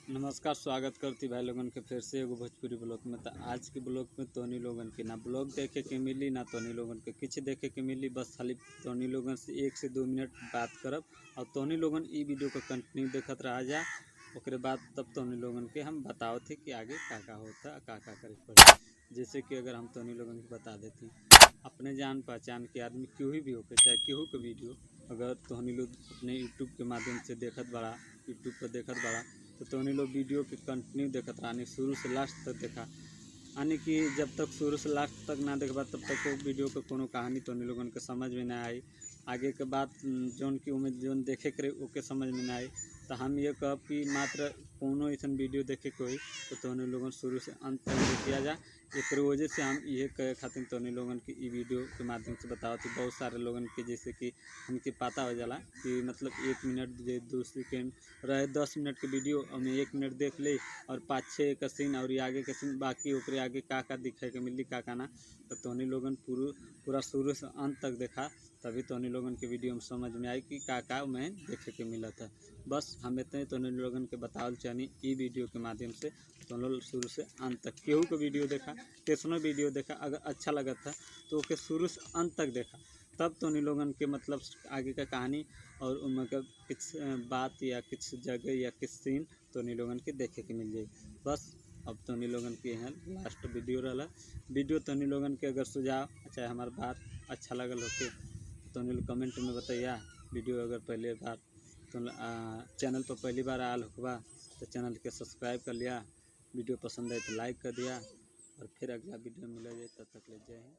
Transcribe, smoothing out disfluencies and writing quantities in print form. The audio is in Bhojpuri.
नमस्कार, स्वागत करती भाई लोगन के फिर से एगो भोजपुरी ब्लॉग में। तो आज के ब्लॉग में तोनी लोगन के ना ब्लॉग देखे के मिली ना तोनी लोगन के कुछ देखे के मिली। बस खाली तोनी लोगन से 1 से 2 मिनट बात करब और तोनी लोगन ई वीडियो को कंटिन्यू देखत रहा जा। ओकरे बाद तब तोनी लोगन के हम बताओ थे कि आगे का होता का करे पड़े। जैसे कि अगर हम तोनी लोगन को बता देती, अपने जान पहचान के आदमी क्यों भी होके चाहे केहू के वीडियो अगर तोहनी लोग अपने यूट्यूब के माध्यम से देखत बड़ा, यूट्यूब पर देखत बड़ा, तो तोहनी लोग वीडियो के कंटिन्यू देखत रहा, शुरू से लास्ट तक देखा। यानी कि जब तक शुरू से लास्ट तक ना देखबा तब तक वो वीडियो के कोनो कहानी तोहनी लोगन के समझ में ना आई। आगे के बात जौन की उम्मीद जौन देखे करे ओके समझ में ना आई। तो हम ये कहब कि मात्र कोनो ऐसा वीडियो देखे के होई तो तोहनी लोगन शुरू से अंत तक देखिया जा। एक वजह से हम ये कहे खातिर तोहनी लोगन की ई वीडियो के माध्यम से बताओ कि बहुत सारे लोगन के जैसे कि हमके पता हो जाला कि मतलब 1 मिनट 2 सेकेंड रहे 10 मिनट के वीडियो हमें 1 मिनट देख ले और 5-6 का सीन और आगे के सीन बाकी ओकरे आगे का दिखे के मिली का ना। तो तोहनी लोगन पूरा शुरू से अंत तक देखा, तभी तोहनी लोगन के वीडियो में समझ में आई कि का मैं देखे के मिला था। बस हम इतने तोहनी लोगन के बतावल चाहनी ई वीडियो के माध्यम से। तो लोग शुरू से अंत तक केहू का वीडियो देखा, कैसनो वीडियो देखा, अगर अच्छा लगा था तो ओके शुरू से अंत तक देखा, तब तोहनी लोगन के मतलब आगे का कहानी और मतलब कुछ बात या कुछ जगह या कुछ सीन तोहनी लोगन के देखे के मिल जाए। बस अब तोहनी लोगन के यहाँ लास्ट वीडियो रहा। वीडियो तोहनी लोगन के अगर सुझाव चाहे हमार बात अच्छा लगल होके तो तोहनी लोग कमेंट में बताइया। वीडियो अगर पहले बार तो चैनल पर पहली बार आल होगा तो चैनल के सब्सक्राइब कर लिया। वीडियो पसंद आए तो लाइक कर दिया और फिर अगला वीडियो मिला जाए, तब तक ले जय हिंद।